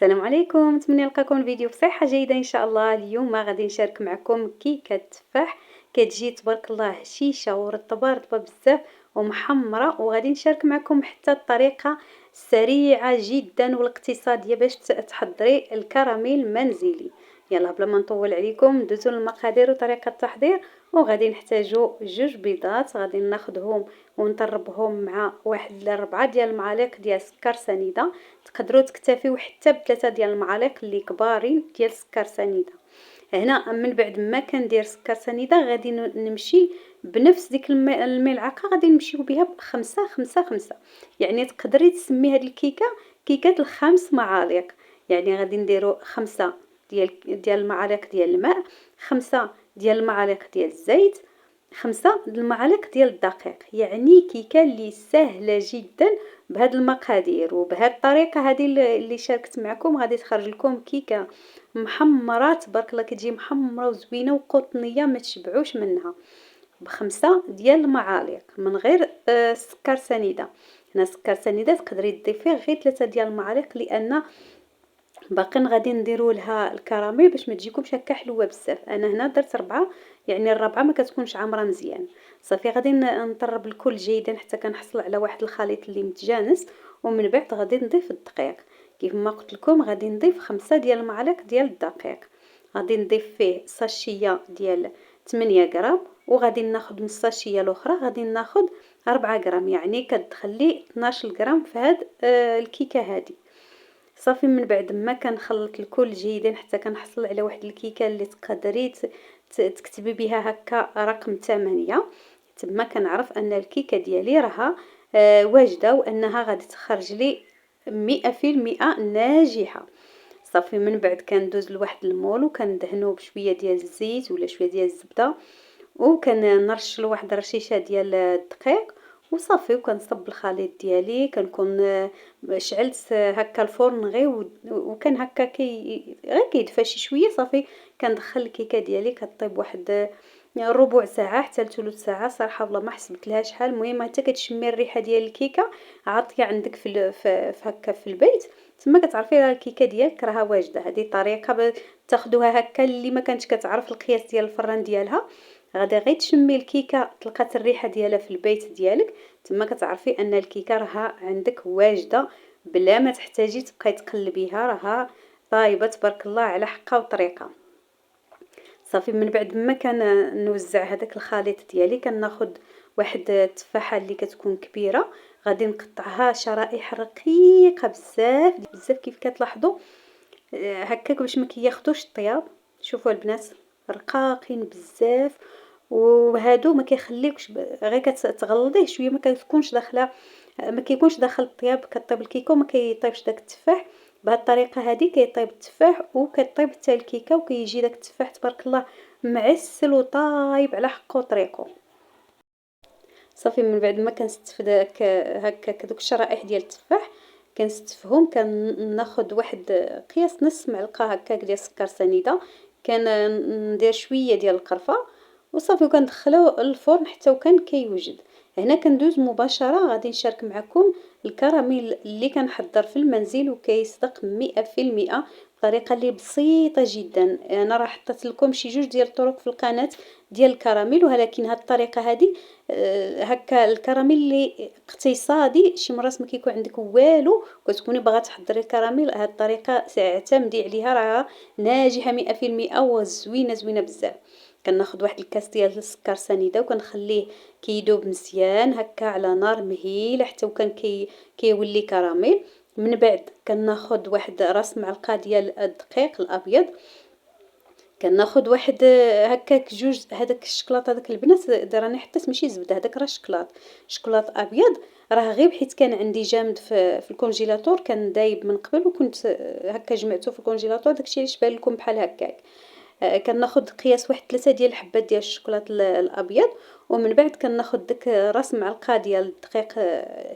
السلام عليكم، نتمنى نلقاكم الفيديو بصحة جيدة إن شاء الله. اليوم غادي نشارك معكم كيكة تفاح كتجي تبارك الله هشيشة ورطبة رطبة بزاف ومحمرة، وغادي نشارك معكم حتى الطريقة السريعة جدا والاقتصادية باش تحضري الكراميل المنزلي. يلا بلا ما نطول عليكم ندوزو للمقادير وطريقة التحضير. وغادي نحتاجو جوج بيضات غادي ناخدهم ونطربهم مع واحد 4 ديال المعالق ديال سكر سنيدة. تقدروا تكتفيو حتى ب3 ديال المعالق اللي كبارين ديال السكر سنيده. هنا من بعد ما كندير سكر سنيده غادي نمشي بنفس ديك الملعقه، غادي نمشيو بها بخمسة خمسة خمسة. يعني تقدري تسمي هاد الكيكه كيكه الخمس معالق. يعني غادي نديرو 5 ديال المعالق ديال الماء، 5 ديال المعالق ديال الزيت، 5 المعالق ديال الدقيق. يعني كيكه اللي سهله جدا بهاد المقادير وبهاد الطريقه هذه اللي شاركت معكم غادي تخرج لكم كيكه محمره تبارك الله، كتجي محمره وزوينه وقطنيه ما تشبعوش منها. بخمسة ديال المعالق من غير سكر سنيده. هنا سكر سنيده تقدري تضيفيه غير 3 ديال المعالق، لان باقي غادي نديروا لها الكراميل باش ما تجيكمش هكا حلوه بزاف. انا هنا درت 4، يعني الرابعه ما كتكونش عامره مزيان. صافي غادي نطرب الكل جيدا حتى كنحصل على واحد الخليط اللي متجانس. ومن بعد غادي نضيف الدقيق كيف ما قلت لكم، غادي نضيف 5 ديال المعالق ديال الدقيق. غادي نضيف فيه ساشيه ديال 8 غرام، وغادي ناخذ من الساشيه الاخرى غادي ناخذ 4 غرام، يعني كتخلي 12 غرام في هاد الكيكه هذه. صافي من بعد ما كنخلط الكل جيدا حتى كنحصل على واحد الكيكه اللي تقدري تكتبي بها هكا رقم 8. تما كنعرف ان الكيكه ديالي راها واجده وانها غادي تخرج لي 100% ناجحه. صافي من بعد كندوز لواحد المول وكندهنو بشويه ديال الزيت ولا شويه ديال الزبده، وكنرش واحد الرشيشه ديال الدقيق وصافي. وكنصب الخليط ديالي، كنكون شعلت هكا الفرن غير وكان هكا غير كيدفى شي شويه. صافي كندخل الكيكه ديالي كطيب واحد ربع ساعه حتى لثلث ساعه. صراحه والله ما حسبت لها شحال. المهم حتى كتشمي الريحه ديال الكيكه عاطيه عندك في هكا في البيت، تما كتعرفي راه الكيكه ديالك راها واجده. هذه طريقه تاخذوها هكا اللي ما كانتش كتعرف القياس ديال الفران ديالها، غادي غير تشمي الكيكه تلقات الريحه ديالها في البيت ديالك، تما كتعرفي ان الكيكه راها عندك واجده بلا ما تحتاجي تبقاي تقلبيها، راها طايبه تبارك الله على حقها وطريقه. صافي من بعد ما نوزع هذاك الخليط ديالي كناخذ واحد التفاحه اللي كتكون كبيره، غادي نقطعها شرائح رقيقه بزاف بزاف كيف كتلاحظوا هكاك باش ما كياخذوش الطياب. شوفوا البنات رقاقين بزاف، وهادو ما كيخليوكش غير كتغلظيه شويه ما كتكونش داخله، ما كيكونش داخل الطياب. كطيب الكيكه وما كيطيبش داك التفاح. بهذه الطريقه هذه كيطيب التفاح وكطيب حتى الكيكه وكيجي داك التفاح تبارك الله معسل وطايب على حقه وطريقه. صافي من بعد ما كنستف داك هكاك دوك الشرائح ديال التفاح كنستفهم، كناخذ واحد قياس نص معلقه هكاك ديال السكر سنيده، ندير شويه ديال القرفه وصافي. وكندخلوه للفرن حتى وكان كيوجد. هنا كندوز مباشره غادي نشارك معكم الكراميل اللي كنحضر في المنزل وكيصدق 100%، بطريقه اللي بسيطه جدا. انا راه حطيت لكم شي جوج ديال الطرق في القناه ديال الكراميل، ولكن هاد الطريقه هذه هكا الكراميل اللي اقتصادي. شي مرات ما كيكون عندك والو وكتكوني باغا تحضري الكراميل، هاد الطريقه اعتمدي عليها راها ناجحه 100% وزوينه زوينه بزاف. كناخذ واحد الكاس ديال السكر سنيده وكنخليه كيذوب مزيان هكا على نار مهيله حتى وكان كيولي كراميل. من بعد كناخذ واحد راس معلقه ديال الدقيق الابيض، كناخذ واحد هكاك جوج هذاك الشكلاط هذاك البنات راني حطيت ماشي زبده، هذاك راه شكلاط ابيض. راه غير حيت كان عندي جامد في الكونجيلاتور، كان دايب من قبل وكنت هكا جمعته في الكونجيلاتور، داكشي علاش بان لكم بحال هكاك. كناخذ قياس واحد 3 ديال الحبات ديال الشكلاط الابيض. ومن بعد كناخذ داك راس معلقه ديال الدقيق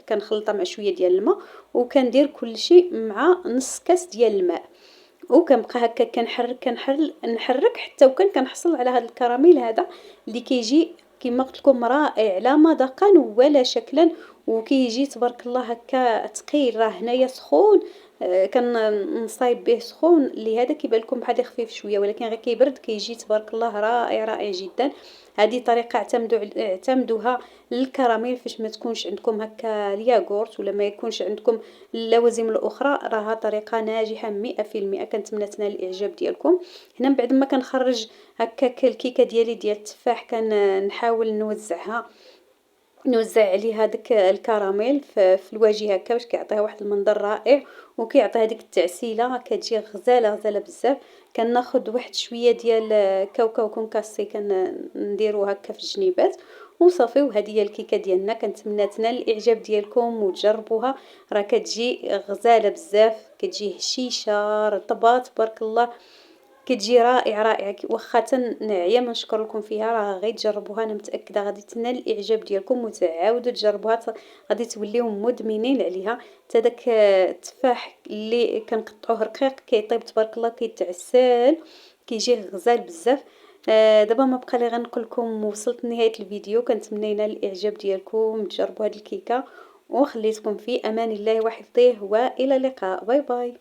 كنخلطها مع شويه ديال الماء، وكندير كلشي مع نص كاس ديال الماء. وكنبقى هكا نحرك حتى وكان كنحصل على هذا الكراميل هذا اللي كيجي كما قلت لكم رائع لا مذاقا ولا شكلا، وكيجي تبارك الله هكا ثقيل. راه هنايا سخون كنصايب به سخون، لهذا كيبان لكم بحال خفيف شويه، ولكن غير كيبرد كيجي تبارك الله رائع رائع جدا. هذه طريقه اعتمدوها للكراميل فاش ما تكونش عندكم هكا الياغورت ولا ما يكونش عندكم اللوازم الاخرى، راها طريقه ناجحه 100%. كنتمنى تنال الاعجاب ديالكم. هنا من بعد ما كنخرج هكاك الكيكه ديالي ديال التفاح، كنحاول نوزع عليه هذاك الكراميل في الوجه هكا باش كيعطيها واحد المنظر رائع، وكيعطي هذيك التعسيله كتجي غزاله غزاله بزاف. كناخذ واحد شويه ديال كاوكاو كونكاسي كنديرو هكا في الجنيبات وصافي. وهذه هي الكيكه ديالنا. كنتمنى تنال الاعجاب ديالكم وتجربوها، راه كتجي غزاله بزاف، كتجي هشيشه رطبه تبارك الله، كتجي رائعة رائعة. واخا تنعيا ما نشكر لكم فيها، راه غير تجربوها، انا متاكده غادي تنال الاعجاب ديالكم وتعاودوا تجربوها، غادي توليو مدمنين عليها. حتى داك التفاح اللي كنقطعوه رقيق كيطيب تبارك الله كيتعسل، كيجي غزال بزاف. دابا ما بقى لي غير نقول لكم وصلت لنهايه الفيديو. كنتمنى ينال الاعجاب ديالكم، تجربوا هذه الكيكه، وخليتكم في امان الله وحفظه، والى اللقاء. باي باي.